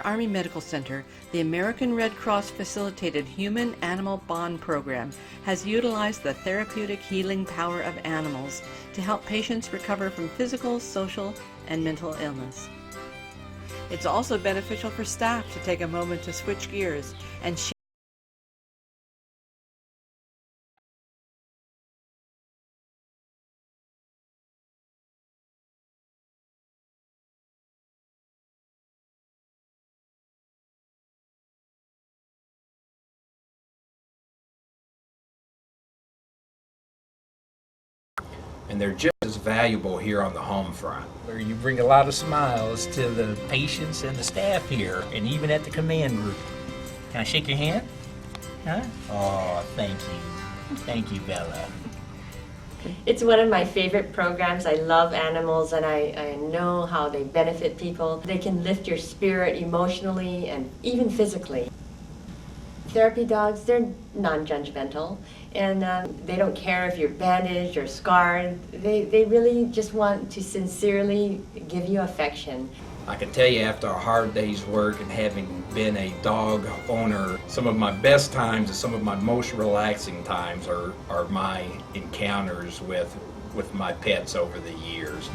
Army Medical Center, the American Red Cross facilitated Human-Animal Bond Program has utilized the therapeutic healing power of animals to help patients recover from physical, social, and mental illness. It's also beneficial for staff to take a moment to switch gears and share and they're just as valuable here on the home front. Where you bring a lot of smiles to the patients and the staff here, and even at the command group. Can I shake your hand? Huh? Oh, thank you. Thank you, Bella. It's one of my favorite programs. I love animals, and I know how they benefit people. They can lift your spirit emotionally and even physically. Therapy dogs, they're non-judgmental, and they don't care if you're bandaged or scarred. They really just want to sincerely give you affection. I can tell you, after a hard day's work and having been a dog owner, some of my best times and some of my most relaxing times are my encounters with my pets over the years.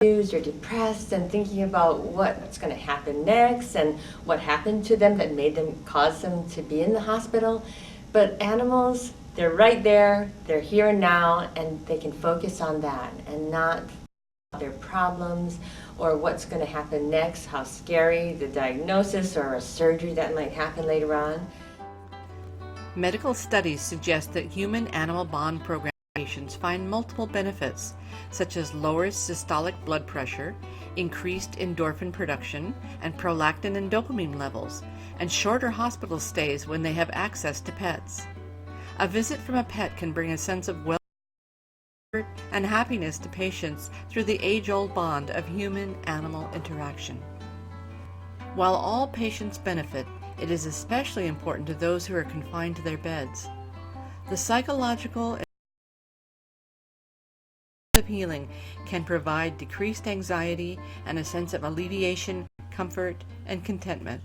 You're depressed and thinking about what's going to happen next and what happened to them that made them cause them to be in the hospital. But animals, they're right there, they're here and now, and they can focus on that and not their problems or what's going to happen next, how scary the diagnosis or a surgery that might happen later on. Medical studies suggest that human-animal bond program patients find multiple benefits, such as lower systolic blood pressure, increased endorphin production, and prolactin and dopamine levels, and shorter hospital stays when they have access to pets. A visit from a pet can bring a sense of well-being and happiness to patients through the age-old bond of human-animal interaction. While all patients benefit, it is especially important to those who are confined to their beds. The psychological of healing can provide decreased anxiety and a sense of alleviation, comfort, and contentment.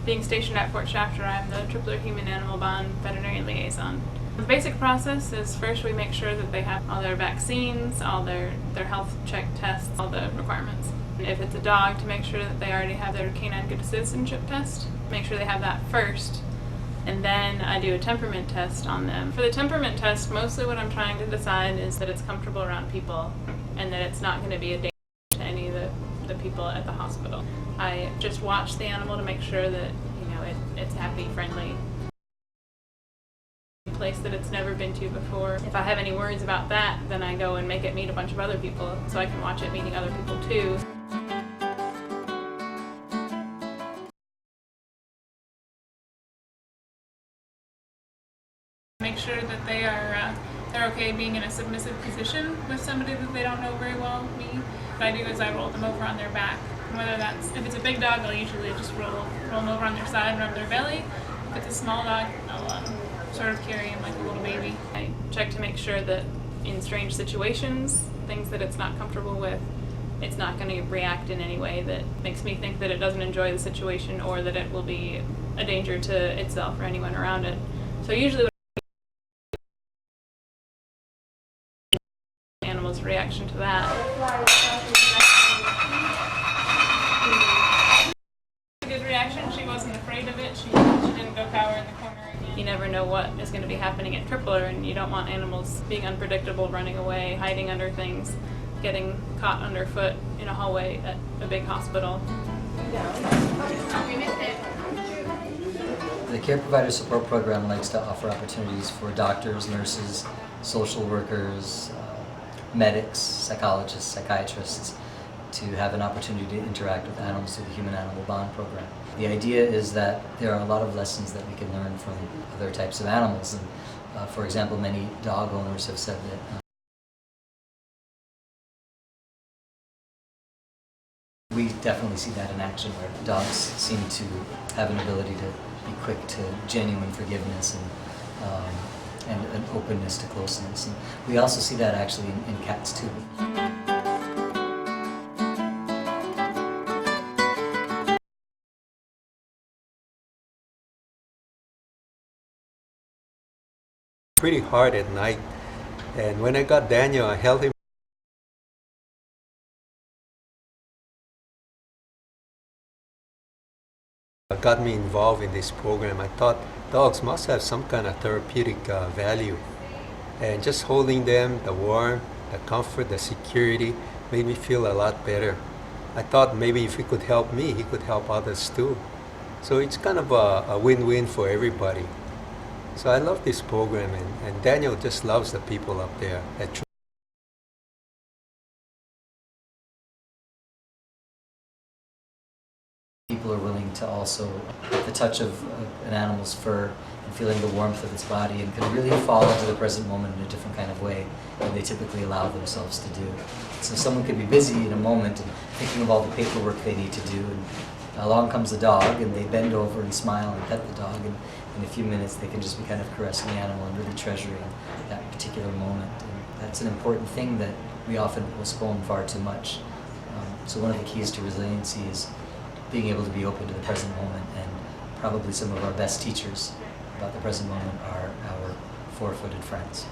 Being stationed at Fort Shafter, I'm the Tripler Human-Animal Bond Veterinary Liaison. The basic process is first we make sure that they have all their vaccines, all their health check tests, all the requirements. And if it's a dog, to make sure that they already have their canine good citizenship test, make sure they have that first. And then I do a temperament test on them. For the temperament test, mostly what I'm trying to decide is that it's comfortable around people and that it's not going to be a danger to any of the people at the hospital. I just watch the animal to make sure that, it's happy, friendly. A place that it's never been to before. If I have any worries about that, then I go and make it meet a bunch of other people so I can watch it meeting other people too. Make sure that they're okay being in a submissive position with somebody that they don't know very well, me. What I do is I roll them over on their back. Whether if it's a big dog, I'll usually just roll them over on their side, rub their belly. If it's a small dog, I'll sort of carry him like a little baby. I check to make sure that in strange situations, things that it's not comfortable with, it's not going to react in any way that makes me think that it doesn't enjoy the situation or that it will be a danger to itself or anyone around it. So usually animal's reaction to that. A good reaction. She wasn't afraid of it. She didn't go cower in the corner. You never know what is going to be happening at Tripler, and you don't want animals being unpredictable, running away, hiding under things, getting caught underfoot in a hallway at a big hospital. The Care Provider Support Program likes to offer opportunities for doctors, nurses, social workers, medics, psychologists, psychiatrists to have an opportunity to interact with animals through the Human-Animal Bond Program. The idea is that there are a lot of lessons that we can learn from other types of animals. And, for example, many dog owners have said that we definitely see that in action, where dogs seem to have an ability to be quick to genuine forgiveness and an openness to closeness. And we also see that actually in cats too. pretty hard at night. And when I got Daniel, I held him. Got me involved in this program. I thought dogs must have some kind of therapeutic value. And just holding them, the warmth, the comfort, the security made me feel a lot better. I thought maybe if he could help me, he could help others too. So it's kind of a win-win for everybody. So I love this program, and Daniel just loves the people up there at People are willing to also, the touch of an animal's fur and feeling the warmth of its body, and can really fall into the present moment in a different kind of way than they typically allow themselves to do. So someone could be busy in a moment and thinking of all the paperwork they need to do, and along comes the dog, and they bend over and smile and pet the dog, and in a few minutes they can just be kind of caressing the animal and really treasuring that particular moment. And that's an important thing that we often postpone far too much. So one of the keys to resiliency is being able to be open to the present moment, and probably some of our best teachers about the present moment are our four-footed friends.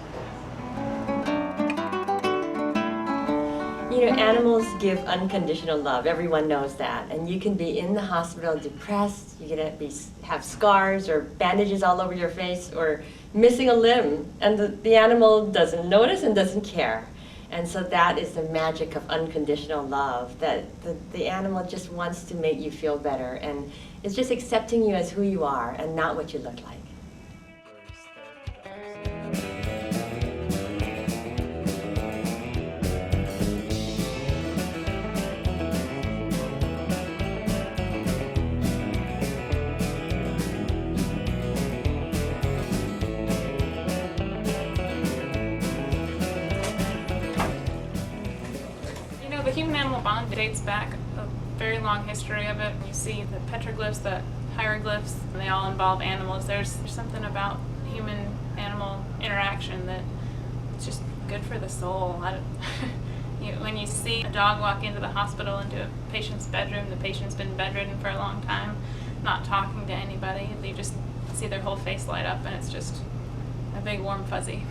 You know, animals give unconditional love. Everyone knows that. And you can be in the hospital depressed, you can have scars or bandages all over your face or missing a limb, and the animal doesn't notice and doesn't care. And so that is the magic of unconditional love, that the animal just wants to make you feel better, and it's just accepting you as who you are and not what you look like. The human-animal bond dates back a very long history of it. You see the petroglyphs, the hieroglyphs, and they all involve animals. There's something about human-animal interaction that it's just good for the soul. When you see a dog walk into the hospital, into a patient's bedroom, the patient's been bedridden for a long time, not talking to anybody, you just see their whole face light up, and it's just a big warm fuzzy.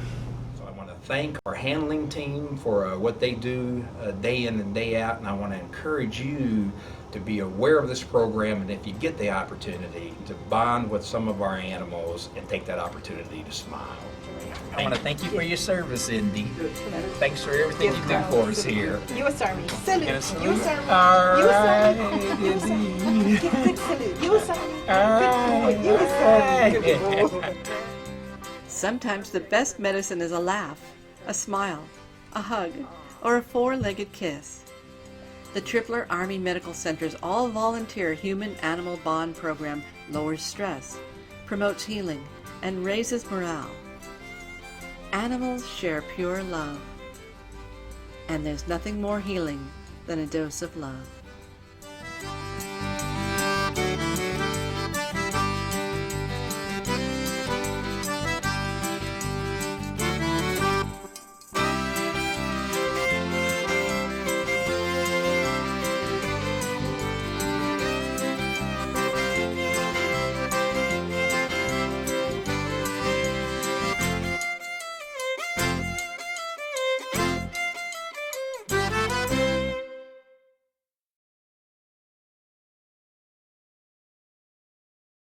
Thank our handling team for what they do day in and day out, and I want to encourage you to be aware of this program, and if you get the opportunity to bond with some of our animals and take that opportunity to smile. I want to thank you for your service, Indy. Thanks for everything you do for us here. U.S. Army. Salute. And a salute. U.S. Army. All U.S. right, Army. U.S. Army. Indy. Give a good salute. U.S. Army. All Good boy. U.S. Army. right. Sometimes the best medicine is a laugh, a smile, a hug, or a four-legged kiss. The Tripler Army Medical Center's all-volunteer human-animal bond program lowers stress, promotes healing, and raises morale. Animals share pure love, and there's nothing more healing than a dose of love.